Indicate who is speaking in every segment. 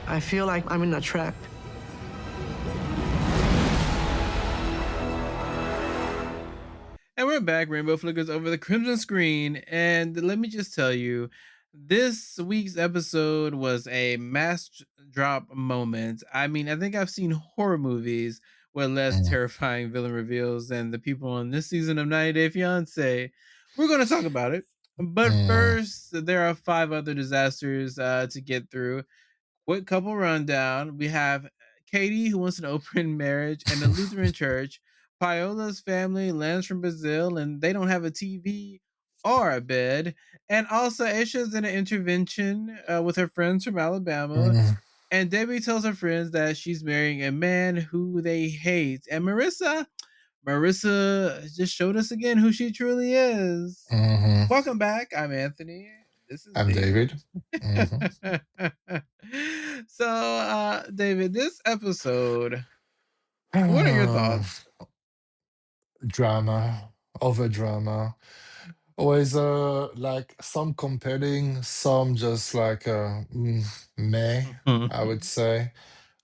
Speaker 1: I feel like I'm in a trap.
Speaker 2: And we're back. Rainbow flickers over the crimson screen. And let me just tell you, this week's episode was a drop moment. I mean, I think I've seen horror movies with less
Speaker 3: Mm,
Speaker 2: terrifying villain reveals than the people on this season of 90 Day Fiance. We're going to talk about it. But
Speaker 3: mm,
Speaker 2: first, there are 5 other disasters to get through. Quick couple rundown. We have Catie, who wants an open marriage, and a Lutheran church. Paola's family lands from Brazil, and they don't have a TV or a bed. And also, Aisha's in an intervention with her friends from Alabama.
Speaker 3: mm.
Speaker 2: And Debby tells her friends that she's marrying a man who they hate. And Marissa just showed us again who she truly is.
Speaker 3: Mhm.
Speaker 2: Welcome back. I'm Anthony. This is
Speaker 3: I'm
Speaker 2: David.
Speaker 3: David. Mhm.
Speaker 2: So, David, this episode, what are your thoughts?
Speaker 3: Drama, over drama. Always like some compelling, some just like meh, I would say.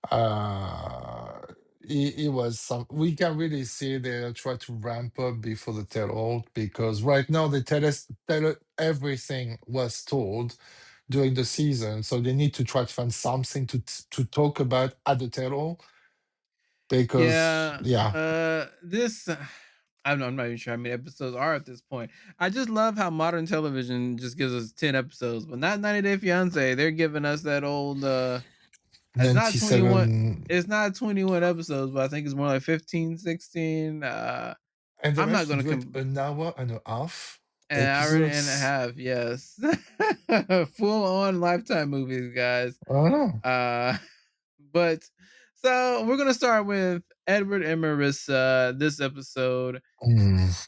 Speaker 3: Uh it was some we can really see they try to ramp up before the tell all because right now they tell us everything was told during the season, so they need to try to find something to talk about at the tell all because
Speaker 2: Yeah,
Speaker 3: yeah.
Speaker 2: this I'm not even sure how many episodes are at this point. I just love how modern television just gives us 10 episodes, but not 90 Day Fiance. They're giving us that old it's not 21
Speaker 3: 97
Speaker 2: it's not 21 episodes, but I think it's more like 15, 16.
Speaker 3: and they
Speaker 2: I'm not
Speaker 3: managed to
Speaker 2: going
Speaker 3: do it
Speaker 2: to
Speaker 3: an hour and a half
Speaker 2: An hour and a
Speaker 3: episodes.
Speaker 2: half, yes. Full on Lifetime movies, guys.
Speaker 3: I don't know.
Speaker 2: Uh but so we're gonna start with Edward and Marissa this episode.
Speaker 3: Mm,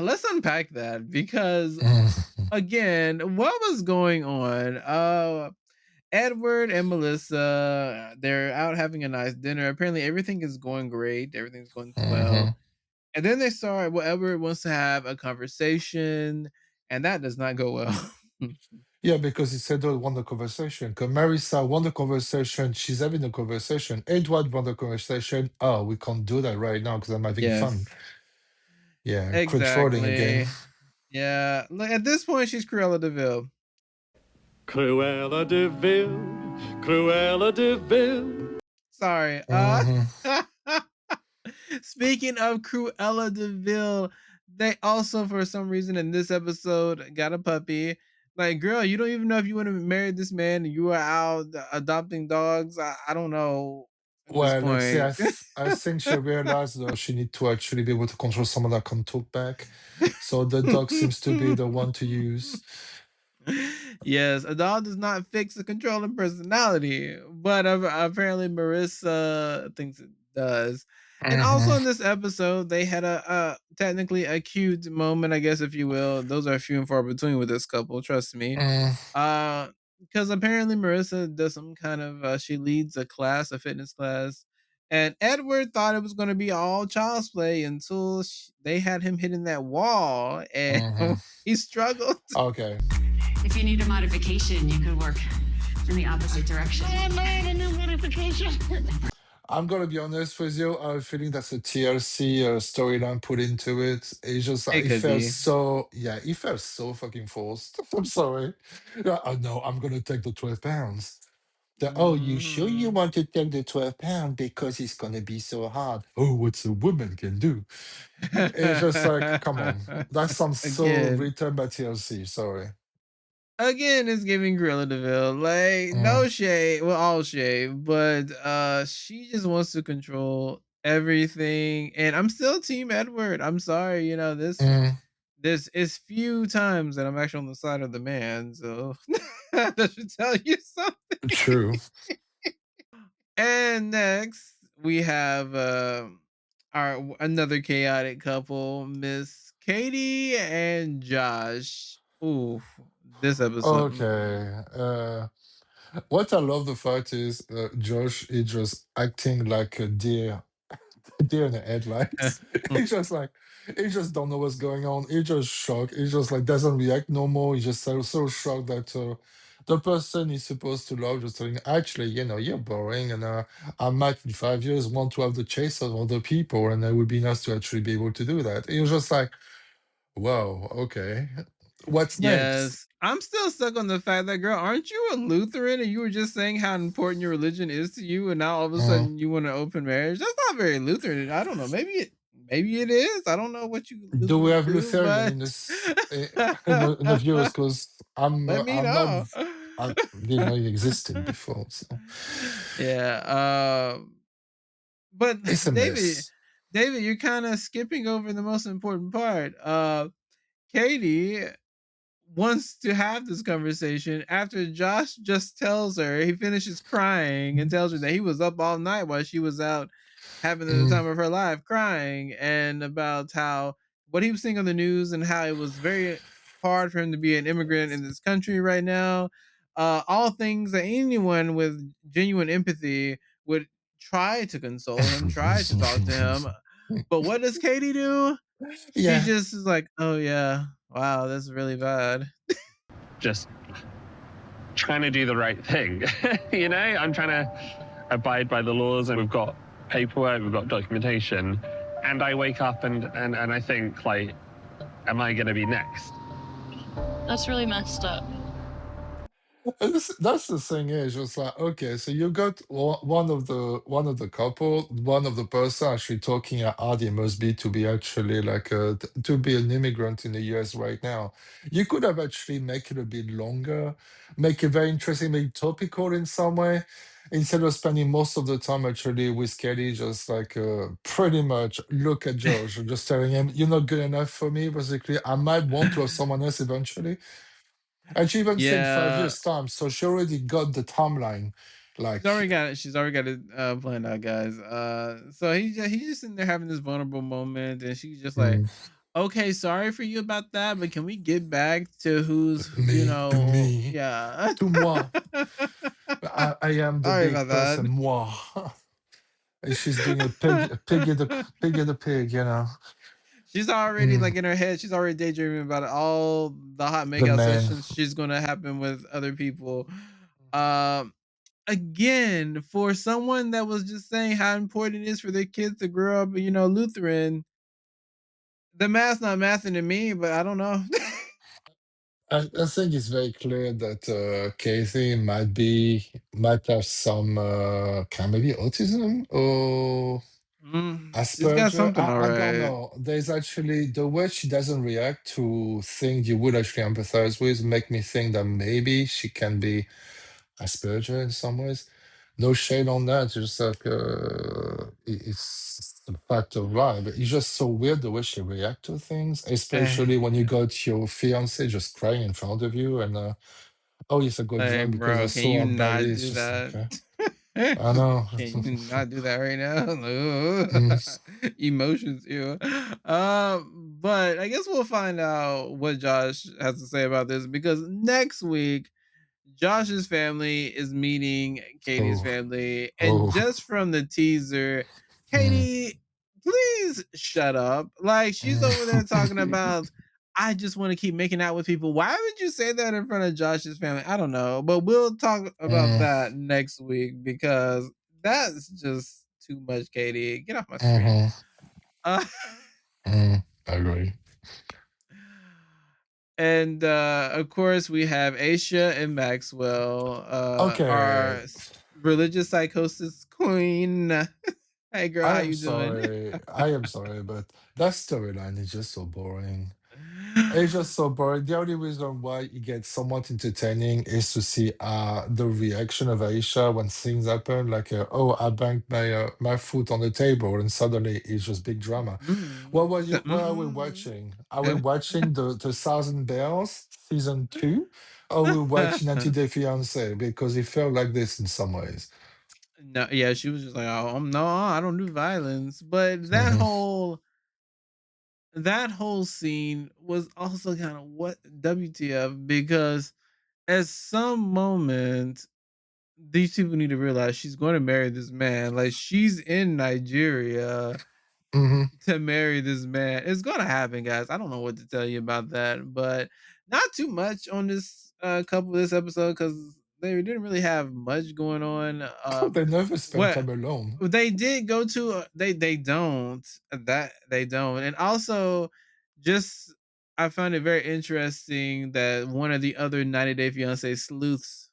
Speaker 2: Let's unpack that because
Speaker 3: mm,
Speaker 2: again, what was going on? Edward and Melissa, they're out having a nice dinner. Apparently everything is going great, everything's going swell.
Speaker 3: mhm.
Speaker 2: And then they start well, Edward wants to have a conversation, and that does not go well.
Speaker 3: Yeah, because he said they won the conversation. Because Marissa won the conversation. She's having the conversation. Edward won the conversation. Oh, we can't do that right now because I'm having fun.
Speaker 2: Yes,
Speaker 3: Yeah, controlling again.
Speaker 2: exactly. Yeah, look, at this point, she's Cruella Deville.
Speaker 4: Cruella de Vil, Cruella de Vil.
Speaker 2: Sorry.
Speaker 3: Hmm.
Speaker 2: Speaking of Cruella Deville, they also, for some reason, in this episode, got a puppy. Like, girl, you don't even know if you want to marry this man. You are out adopting dogs. I don't know at this
Speaker 3: Well, let's see.
Speaker 2: point.
Speaker 3: I think she realized though she need to actually be able to control someone that can talk back. So the dog seems to be the one to use.
Speaker 2: Yes, a dog does not fix a controlling personality, but apparently Marissa thinks it does. And also
Speaker 3: Hmm.
Speaker 2: in this episode, they had a technically a cute moment, I guess, if you will. Those are few and far between with this couple. Trust me.
Speaker 3: Mm,
Speaker 2: Because apparently Marissa does some kind of she leads a class, a fitness class, and Edward thought it was going to be all child's play until they had him hitting that wall, and
Speaker 3: mhm.
Speaker 2: he struggled.
Speaker 3: Okay.
Speaker 5: If you need a modification, you could work in the opposite direction.
Speaker 3: I'm gonna be honest with you. I have a feeling that's a TLC storyline put into it. It's just
Speaker 2: It
Speaker 3: like it
Speaker 2: could
Speaker 3: felt
Speaker 2: be.
Speaker 3: so. Yeah, it felt so fucking forced. I'm sorry. Yeah, oh no, I'm gonna take the 12 pounds. Oh, you sure you
Speaker 2: Mhm.
Speaker 3: want to take the 12 pounds because it's gonna be so hard? Oh, what's a woman can do? It's just like, come on. That sounds so
Speaker 2: Again,
Speaker 3: written by TLC. Sorry.
Speaker 2: again, it's giving Gorilla Deville. Like,
Speaker 3: Mm,
Speaker 2: no shade, well, all shade, but she just wants to control everything. And I'm still Team Edward. I'm sorry,
Speaker 3: mm,
Speaker 2: this is few times that I'm actually on the side of the man. So that should tell you something.
Speaker 3: true.
Speaker 2: And next we have our another chaotic couple, Miss Catie and Josh. Ooh, this episode.
Speaker 3: Okay. What I love the fact is Josh is just acting like a deer, deer in the headlights. He's just like, he just don't know what's going on. He just shocked. He just like doesn't react no more. He's just so shocked that the person is supposed to love just saying, actually, you're boring, and I might in 5 years want to have the chase of other people, and it would be nice to actually be able to do that. It was just like, wow, okay, what's next?
Speaker 2: Yes. I'm still stuck on the fact that, girl, aren't you a Lutheran and you were just saying how important your religion is to you and now all of a
Speaker 3: Mhm.
Speaker 2: sudden you want an open marriage? That's not very Lutheran. I don't know. Maybe it is. I don't know what you
Speaker 3: Do we
Speaker 2: Lutherans
Speaker 3: have
Speaker 2: do,
Speaker 3: Lutheran
Speaker 2: but
Speaker 3: in this in the viewers? Because
Speaker 2: let me
Speaker 3: I'm not,
Speaker 2: know.
Speaker 3: I didn't know it existed before, so
Speaker 2: Yeah. But
Speaker 3: it's a
Speaker 2: David,
Speaker 3: mess.
Speaker 2: David, you're kind of skipping over the most important part. Catie wants to have this conversation after Josh just tells her, he finishes crying and tells her that he was up all night while she was out having the
Speaker 3: Mm.
Speaker 2: time of her life crying, and about how what he was seeing on the news and how it was very hard for him to be an immigrant in this country right now. All things that anyone with genuine empathy would try to console him, try to talk to him. But what does Catie do? She
Speaker 3: Yeah.
Speaker 2: just is like, "Oh yeah, wow, that's really bad."
Speaker 1: Just trying to do the right thing. I'm trying to abide by the laws, and we've got paperwork, we've got documentation. And I wake up and I think, like, am I going to be next?
Speaker 6: That's really messed up.
Speaker 3: And that's the thing is just like, okay, so you got one of the couple, one of the person actually talking how hard it must be to be actually like to be an immigrant in the US right now. You could have actually make it a bit longer, make it very interesting, make it topical in some way, instead of spending most of the time actually with Kelly, just like pretty much look at Josh, just telling him, you're not good enough for me, basically. I might want to have someone else eventually. And she even said five
Speaker 2: Yeah,
Speaker 3: years time, so she already got the timeline.
Speaker 2: she's
Speaker 3: Like,
Speaker 2: already got it. She's already got it planned out, guys. So he's just sitting there having this vulnerable moment, and she's just like,
Speaker 3: mm,
Speaker 2: "Okay, sorry for you about that, but can we get back to who's
Speaker 3: to me,
Speaker 2: yeah."
Speaker 3: to moi. I am the
Speaker 2: Sorry
Speaker 3: big
Speaker 2: about
Speaker 3: person,
Speaker 2: that.
Speaker 3: moi. And she's doing a pig, the pig, the pig.
Speaker 2: She's already
Speaker 3: Mm,
Speaker 2: like in her head. She's already daydreaming about all the hot
Speaker 3: the
Speaker 2: makeout
Speaker 3: man.
Speaker 2: sessions she's gonna happen with other people. Um, Again, for someone that was just saying how important it is for their kids to grow up, Lutheran, the math's not mathing to me, but I don't know.
Speaker 3: I think it's very clear that Catie might have some kind maybe autism or
Speaker 2: She's got
Speaker 3: Asperger.
Speaker 2: something all
Speaker 3: I don't
Speaker 2: right.
Speaker 3: know. There's actually the way she doesn't react to things you would actually empathize with make me think that maybe she can be Asperger in some ways. No shade on that. Just like it's a fact of life. But it's just so weird the way she reacts to things, especially when you
Speaker 2: Yeah.
Speaker 3: got your fiance just crying in front of you and oh yes, I got
Speaker 2: Hey,
Speaker 3: drunk because I
Speaker 2: bro, can
Speaker 3: saw
Speaker 2: you
Speaker 3: how bad it
Speaker 2: not
Speaker 3: is.
Speaker 2: do
Speaker 3: Just like
Speaker 2: that?
Speaker 3: I know.
Speaker 2: Can you not do that right now?
Speaker 3: Mm,
Speaker 2: Emotions here. But I guess we'll find out what Josh has to say about this, because next week Josh's family is meeting Katie's
Speaker 3: oh,
Speaker 2: family, and
Speaker 3: oh.
Speaker 2: just from the teaser,
Speaker 3: Mm,
Speaker 2: Catie, please shut up. Like, she's over there talking
Speaker 3: mm.
Speaker 2: about, I just want to keep making out with people. Why would you say that in front of Josh's family? I don't know, but we'll talk about
Speaker 3: Mm,
Speaker 2: that next week, because that's just too much, Catie. Get off my screen.
Speaker 3: mhm,
Speaker 2: Uh,
Speaker 3: I agree.
Speaker 2: and of course, we have Aisha and Maxwell, our
Speaker 3: Okay,
Speaker 2: religious psychosis queen. Hey, girl,
Speaker 3: I
Speaker 2: how
Speaker 3: am
Speaker 2: you doing?
Speaker 3: sorry. I am sorry, but that storyline is just so boring. It's just so boring. The only reason why it gets somewhat entertaining is to see the reaction of Aisha when things happen. Like, oh, I banged my foot on the table, and suddenly it's just big drama. What
Speaker 2: Mm.
Speaker 3: were
Speaker 2: She
Speaker 3: you?
Speaker 2: said,
Speaker 3: What are we
Speaker 2: mm.
Speaker 3: watching? Are we watching the Thousand Bells season two? Or are we watching 90 Day Fiance? Because it felt like this in some ways.
Speaker 2: No, yeah, she was just like, "Oh, no, I don't do violence." But that
Speaker 3: Hmm.
Speaker 2: whole scene was also kind of what WTF, because at some moment these people need to realize she's going to marry this man. Like, she's in Nigeria
Speaker 3: Hmm.
Speaker 2: to marry this man. It's going to happen, guys. I don't know what to tell you about that, but not too much on this couple this episode because they didn't really have much going on.
Speaker 3: They never spend
Speaker 2: What
Speaker 3: time alone.
Speaker 2: they did go to they don't that they don't, and also just I found it very interesting that one of the other 90 Day Fiance sleuths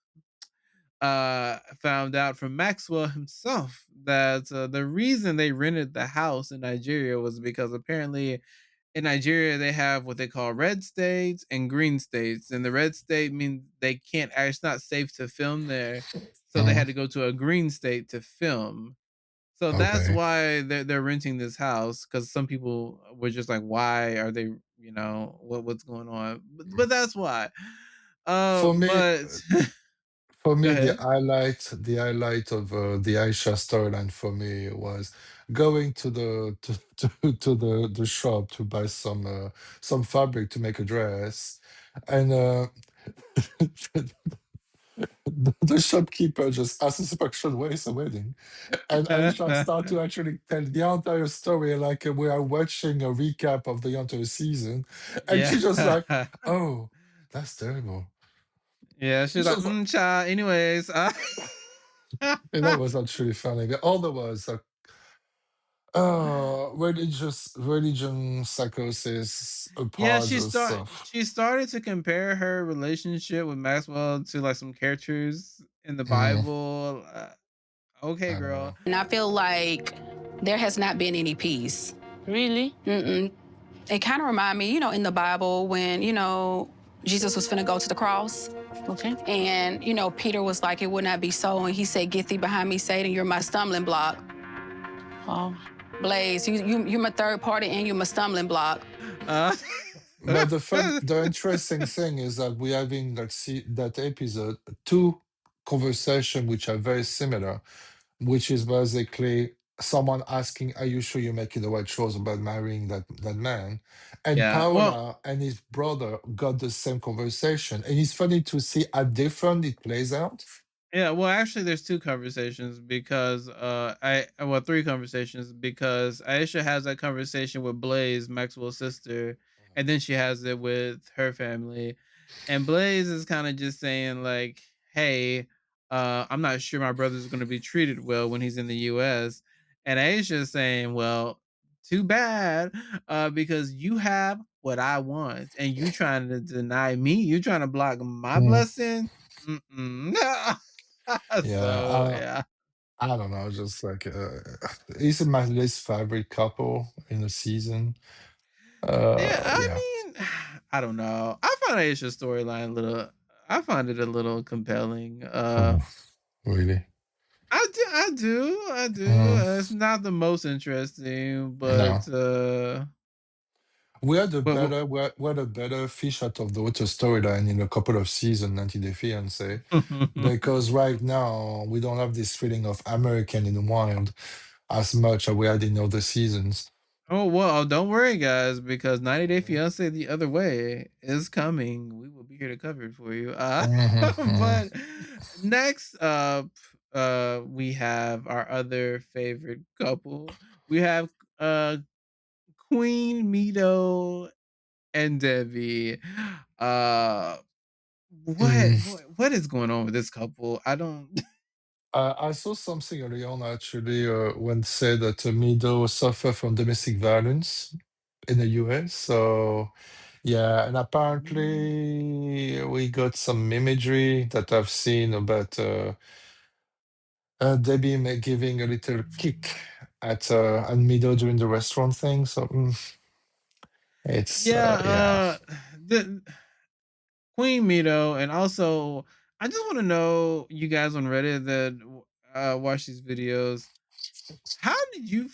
Speaker 2: found out from Maxwell himself that the reason they rented the house in Nigeria was because apparently in Nigeria they have what they call red states and green states, and the red state means they can't. It's not safe to film there, so they had to go to a green state to film. So that's
Speaker 3: Okay.
Speaker 2: why they're renting this house because some people were just like, why are they? What's going on? But that's why.
Speaker 3: For me,
Speaker 2: But
Speaker 3: for
Speaker 2: go
Speaker 3: me,
Speaker 2: ahead.
Speaker 3: the highlight of the Aisha storyline for me was going to the shop to buy some fabric to make a dress, and the shopkeeper just asked this question, "Where is the wedding?" And Aisha start to actually tell the entire story like we are watching a recap of the entire season, and
Speaker 2: Yeah.
Speaker 3: she just like, "Oh, that's terrible."
Speaker 2: Yeah, she's like,
Speaker 3: Just like,
Speaker 2: child. Anyways,
Speaker 3: that was actually funny. The other was like, religion psychosis
Speaker 2: yeah,
Speaker 3: apart or stuff.
Speaker 2: she started to compare her relationship with Maxwell to like some characters in the
Speaker 3: Mm,
Speaker 2: Bible. Okay,
Speaker 3: I don't
Speaker 2: girl.
Speaker 3: know.
Speaker 7: And I feel like there has not been any peace.
Speaker 6: Really?
Speaker 7: Mm-mm. It kind of remind me, in the Bible when, Jesus was finna go to the cross.
Speaker 6: Okay.
Speaker 7: And, Peter was like, it would not be so. And he said, get thee behind me, Satan, you're my stumbling block.
Speaker 6: Oh.
Speaker 7: Blaze, you're my third party and you're my stumbling block.
Speaker 3: But the interesting thing is that we're having like see that episode two conversation which are very similar, which is basically someone asking, "Are you sure you're making the right choice about marrying that man?" And
Speaker 2: Yeah. Well,
Speaker 3: Paola and his brother got the same conversation, and it's funny to see how different it plays out.
Speaker 2: yeah, well, actually, there's two conversations because three conversations because Aisha has that conversation with Blaze, Maxwell's sister, and then she has it with her family, and Blaze is kind of just saying like, "Hey, I'm not sure my brother's going to be treated well when he's in the U.S." And Aisha is saying, "Well, too bad, because you have what I want, and you trying to deny me, you trying to block my
Speaker 3: Mm.
Speaker 2: blessing." Mm-mm.
Speaker 3: Yeah,
Speaker 2: So yeah,
Speaker 3: I don't know, just like he's my least favorite couple in the season.
Speaker 2: yeah. I
Speaker 3: Yeah.
Speaker 2: mean, I don't know. I find Aisha's storyline a little. I find it a little compelling.
Speaker 3: Oh, really?
Speaker 2: I do.
Speaker 3: Mm,
Speaker 2: It's not the most interesting,
Speaker 3: no.
Speaker 2: but
Speaker 3: We had a better fish out of the water storyline in a couple of seasons, 90 Day Fiancé, because right now we don't have this feeling of American in the wild as much as we had in other seasons.
Speaker 2: Oh well, don't worry, guys, because 90 Day Fiance the other way is coming. We will be here to cover it for you.
Speaker 3: Mhm,
Speaker 2: But next up, we have our other favorite couple. We have Queen Mito and Debbie. Uh,
Speaker 3: mhm.
Speaker 2: what is going on with this couple? I don't.
Speaker 3: I saw something early on actually when said that Mido suffer from domestic violence in the US. So yeah, and apparently we got some imagery that I've seen about Debbie giving a little kick at Mido during the restaurant thing. So it's
Speaker 2: Yeah,
Speaker 3: yeah.
Speaker 2: the Queen Mito, and also I just want to know you guys on Reddit that watch these videos. How did you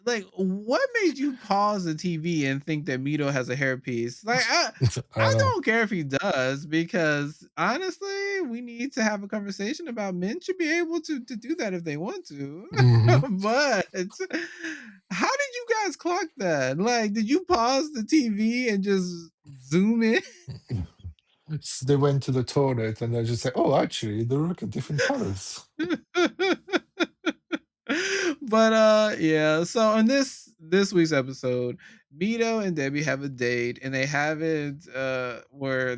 Speaker 2: like? What made you pause the TV and think that Mito has a hairpiece? Like,
Speaker 3: I
Speaker 2: I
Speaker 3: don't know.
Speaker 2: don't care if he does because honestly, we need to have a conversation about men should be able to do that if they want to.
Speaker 3: Hmm.
Speaker 2: But how did you guys clock that? Like, did you pause the TV and just zoom in?
Speaker 3: They went to the toilet and they just say, "Oh, actually, they look at different colors."
Speaker 2: But yeah, so in this week's episode, Mito and Debbie have a date and they have it where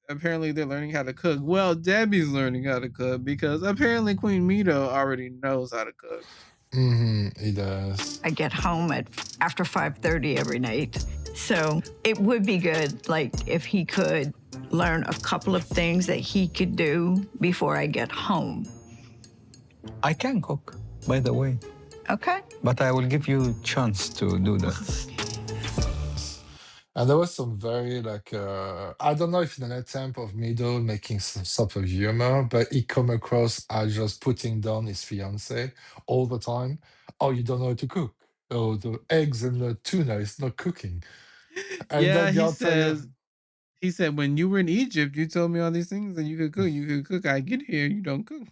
Speaker 2: apparently they're learning how to cook. Well, Debbie's learning how to cook because apparently Queen Mito already knows how to cook.
Speaker 3: He does.
Speaker 8: I get home after 5:30 every night. So it would be good, like, if he could learn a couple of things that he could do before I get home.
Speaker 9: I can cook, by the way.
Speaker 8: Okay.
Speaker 9: But I will give you a chance to do that.
Speaker 3: And there was some very I don't know if in an attempt of Mido making some sort of humor, but he come across as just putting down his fiance all the time. Oh, you don't know how to cook. Oh, the eggs and the tuna is not cooking. And
Speaker 2: Yeah,
Speaker 3: then the
Speaker 2: he said, when you were in Egypt, you told me all these things and you could cook. You could cook. I get here, you don't cook.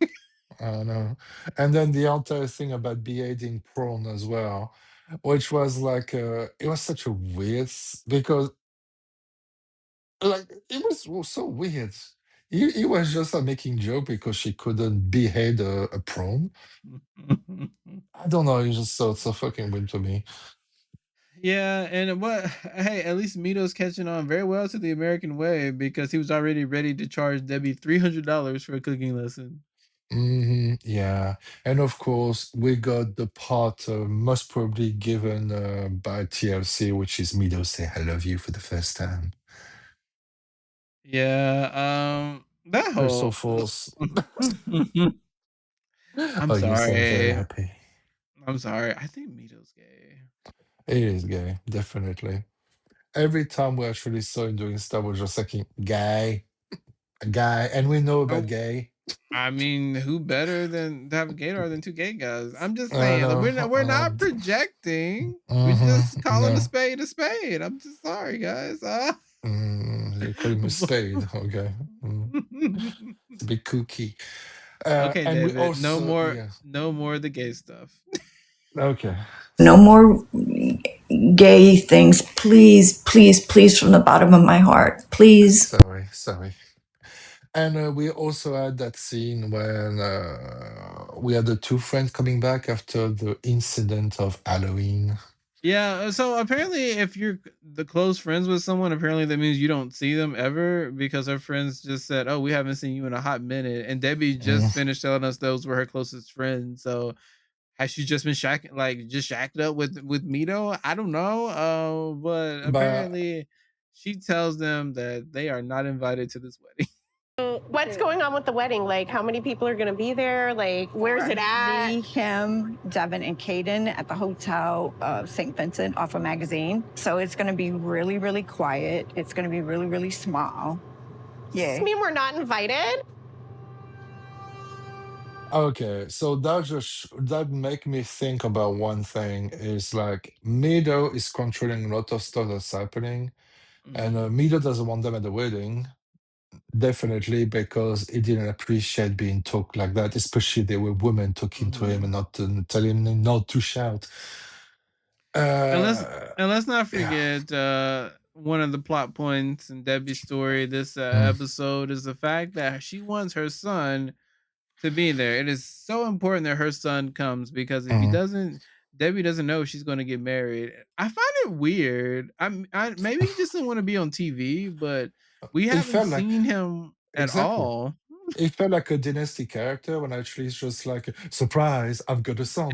Speaker 3: I don't know. And then the entire thing about beheading prawn as well, which was it was such a because it was so weird. He was just making joke because she couldn't behead a prawn. I don't know. It's just so fucking weird to me.
Speaker 2: Yeah, and hey, at least Mito's catching on very well to the American way because he was already ready to charge Debbie $300 for a cooking lesson.
Speaker 3: Yeah, and of course we got the part most probably given by TLC, which is Mito say "I love you" for the first time.
Speaker 2: Yeah, that
Speaker 3: They're so
Speaker 2: whole.
Speaker 3: false.
Speaker 2: I'm
Speaker 3: Oh, you sound very
Speaker 2: sorry.
Speaker 3: happy.
Speaker 2: I'm sorry. I think Mito's gay.
Speaker 3: He is gay, definitely. Every time we actually saw him doing stuff, we're just thinking, guy, a guy, and we know about
Speaker 2: Oh,
Speaker 3: gay.
Speaker 2: I mean, who better than to have a gaydar than two gay guys? I'm just
Speaker 3: I
Speaker 2: saying,
Speaker 3: know.
Speaker 2: we're not projecting. We're
Speaker 3: Mm-hmm,
Speaker 2: just calling
Speaker 3: no.
Speaker 2: a spade a spade. I'm just sorry, guys.
Speaker 3: You call him a spade, okay. It's a bit kooky.
Speaker 2: Okay,
Speaker 3: And we
Speaker 2: David.
Speaker 3: also, yeah.
Speaker 2: No more of the gay stuff.
Speaker 3: Okay.
Speaker 8: No more gay things, please, please, please, from the bottom of my heart, please.
Speaker 3: Sorry. And we also had that scene when we had the two friends coming back after the incident of Halloween.
Speaker 2: Yeah, so apparently if you're the close friends with someone, apparently that means you don't see them ever because her friends just said, "Oh, we haven't seen you in a hot minute." And Debbie just finished telling us those were her closest friends. So has she just been shacked up with Mito? I don't know. But apparently she tells them that they are not invited to this wedding.
Speaker 10: So what's going on with the wedding? Like, how many people are going to be there? Like, where's it at?
Speaker 8: Me, him, Devin, and Caden at the hotel St. Vincent off a magazine. So it's going to be really, really quiet. It's going to be really, really small. Yeah.
Speaker 10: Does this mean we're not invited?
Speaker 3: Okay, so that make me think about one thing is Mido is controlling a lot of stuff that's happening, and Mido doesn't want them at the wedding, definitely because he didn't appreciate being talked like that, especially there were women talking to him and not telling him not to shout.
Speaker 2: And let's not forget one of the plot points in Debbie's story this episode is the fact that she wants her son to be there. It is so important that her son comes because if he doesn't, Debbie doesn't know she's going to get married. I find it weird. Maybe he just didn't want to be on TV, but we haven't seen him at all.
Speaker 3: It felt like a dynasty character when actually it's just like, surprise, I've got a son.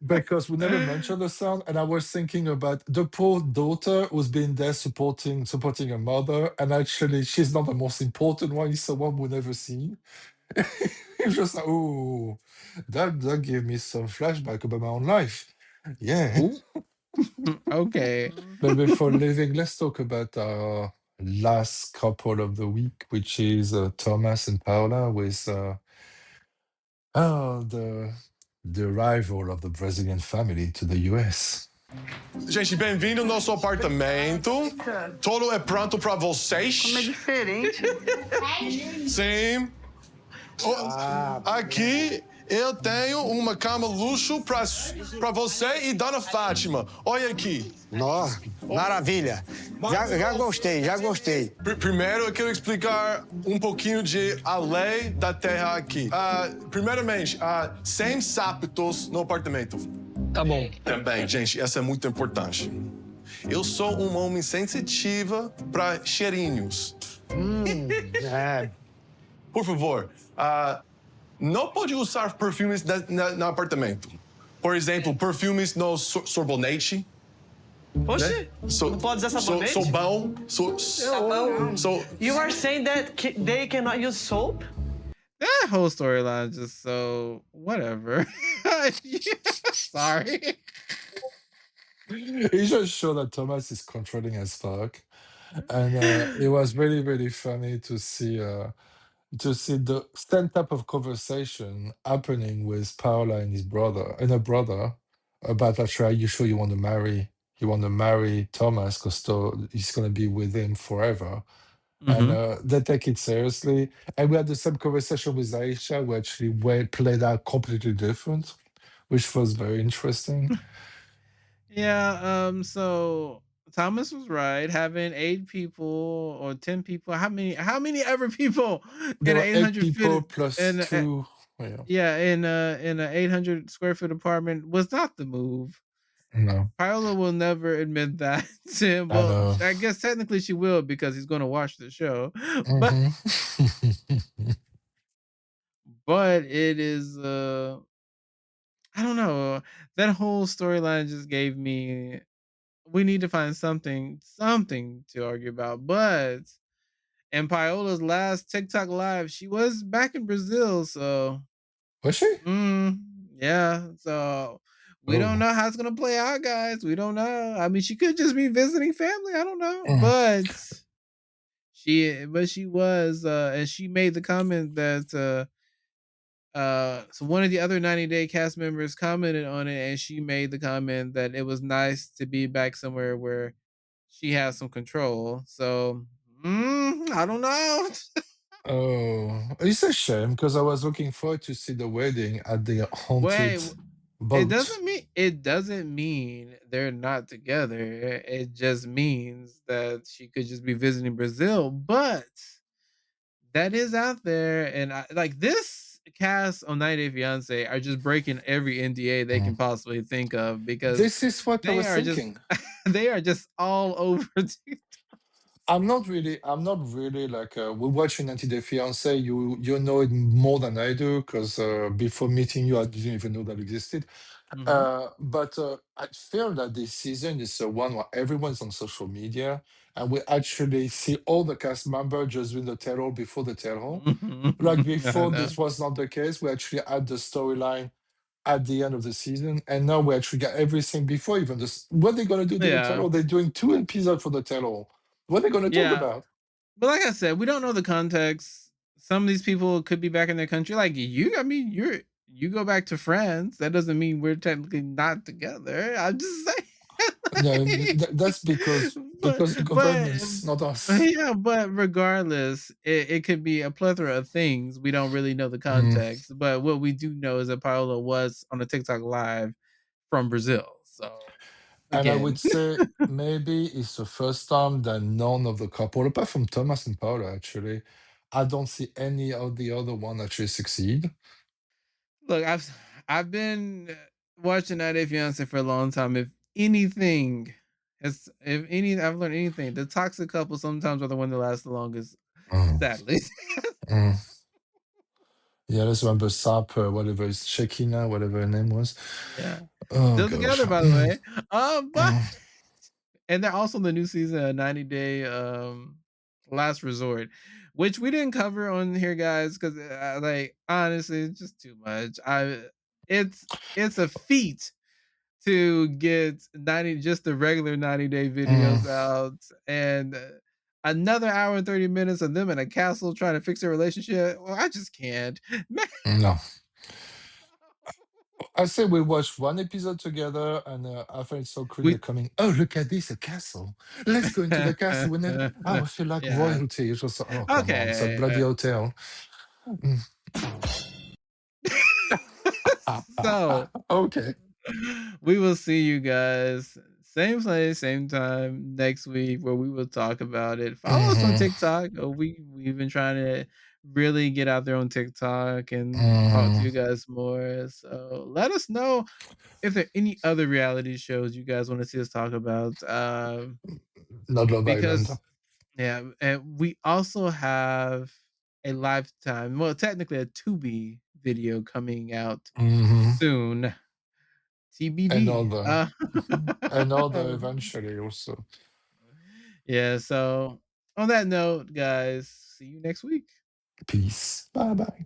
Speaker 3: Because we never mentioned the son, and I was thinking about the poor daughter who's been there supporting her mother, and actually she's not the most important one, it's someone we never seen. It's just like, oh, that gave me some flashback about my own life. Yeah.
Speaker 2: Okay.
Speaker 3: But before leaving, let's talk about our last couple of the week, which is Thomas and Paola with the arrival of the Brazilian family to the US.
Speaker 11: Gente, bem-vindo ao nosso apartamento. Todo é pronto para vocês.
Speaker 12: Como é diferente.
Speaker 11: Sim. Aqui eu tenho uma cama luxo para você e Dona Fátima. Olha aqui.
Speaker 12: Nossa, maravilha. Já gostei.
Speaker 11: Primeiro eu quero explicar um pouquinho de a lei da terra aqui. Primeiramente, sem sapatos no apartamento.
Speaker 1: Tá bom.
Speaker 11: Também, gente, essa é muito importante. Eu sou um homem sensitiva para cheirinhos. Por favor, não pode usar perfumes no apartamento. Por exemplo, perfumes no sorvete.
Speaker 13: Poxa, não pode usar sabonete?
Speaker 11: Sabão.
Speaker 13: You are saying that they cannot use soap?
Speaker 2: That whole storyline just so whatever. Sorry.
Speaker 3: It just showed that Thomas is controlling as fuck, and it was really really funny to see the same type of conversation happening with Paola and his brother and her brother about actually, are you sure you want to marry? You want to marry Thomas because he's going to be with him forever. And they take it seriously. And we had the same conversation with Aisha, who actually played out completely different, which was very interesting.
Speaker 2: Yeah, so Thomas was right. Having 8 people or 10 people, how many ever people
Speaker 3: There
Speaker 2: in an
Speaker 3: were 8
Speaker 2: 800
Speaker 3: people
Speaker 2: feet
Speaker 3: plus
Speaker 2: in
Speaker 3: 2.
Speaker 2: in an 800 square foot apartment was not the move.
Speaker 3: No.
Speaker 2: Paola will never admit that to him.
Speaker 3: I
Speaker 2: Well,
Speaker 3: know.
Speaker 2: I guess technically she will because he's going to watch the show. But it is I don't know. That whole storyline just gave me we need to find something to argue about. But in Paola's last TikTok live, she was back in Brazil, so
Speaker 3: was she?
Speaker 2: Yeah, so we don't know how it's gonna play out, guys. We don't know. I mean, she could just be visiting family. I don't know, but she was, and she made the comment that so one of the other 90-day cast members commented on it, and she made the comment that it was nice to be back somewhere where she has some control. So I don't know.
Speaker 3: Oh, it's a shame because I was looking forward to see the wedding at the haunted
Speaker 2: Wait,
Speaker 3: boat.
Speaker 2: it doesn't mean they're not together. It just means that she could just be visiting Brazil, but that is out there, and like this cast on 90 Day Fiance are just breaking every NDA they can possibly think of because
Speaker 3: This is what I
Speaker 2: they
Speaker 3: was
Speaker 2: are just
Speaker 3: thinking.
Speaker 2: they are just all over TikTok.
Speaker 3: I'm not really like we're watching 90 Day Fiance. You know it more than I do because before meeting you, I didn't even know that existed. But I feel that this season is one where everyone's on social media and we actually see all the cast members just doing the tell-all before the tell-all. Like before, this was not the case. We actually had the storyline at the end of the season, and now we actually got everything before even this. What are they gonna do to the tell-all? They're doing 2 episodes for the tell-all. What are they gonna talk about?
Speaker 2: But like I said, we don't know the context. Some of these people could be back in their country. Like you, I mean, you go back to France. That doesn't mean we're technically not together. I'm just saying.
Speaker 3: No, that's because the governments, not us.
Speaker 2: Yeah, but regardless, it could be a plethora of things. We don't really know the context. But what we do know is that Paola was on a TikTok live from Brazil. So
Speaker 3: And I would
Speaker 2: again.
Speaker 3: say maybe it's the first time that none of the couple, apart from Thomas and Paula, actually, I don't see any of the other one actually succeed.
Speaker 2: Look, I've been watching 90 Day Fiance for a long time. If anything, I've learned anything. The toxic couple sometimes are the one that lasts the longest. Sadly.
Speaker 3: Yeah, let's remember Sap, whatever is Shekina, whatever her name was.
Speaker 2: Yeah.
Speaker 3: Oh,
Speaker 2: Still
Speaker 3: gosh.
Speaker 2: together, by the way. But and they're also in the new season of 90 Day Last Resort, which we didn't cover on here, guys, because like honestly, it's just too much. It's a feat to get 90 just the regular 90-day videos out and another hour and 30 minutes of them in a castle trying to fix their relationship. Well, I just can't.
Speaker 3: No. I say we watched one episode together, and I find it so creepy coming. Oh, look at this, a castle. Let's go into the castle. And then I feel like royalty. It was oh, come on, it's a bloody hotel.
Speaker 2: So
Speaker 3: okay,
Speaker 2: we will see you guys same place, same time next week where we will talk about it. Follow us on TikTok. We've been trying to really get out there on TikTok and talk to you guys more. So let us know if there are any other reality shows you guys want to see us talk about.
Speaker 3: Not Love Island.
Speaker 2: Yeah, and we also have a Lifetime, well, technically a Tubi video coming out soon. TBD.
Speaker 3: Another eventually also.
Speaker 2: Yeah, so on that note, guys, see you next week.
Speaker 3: Peace. Bye bye.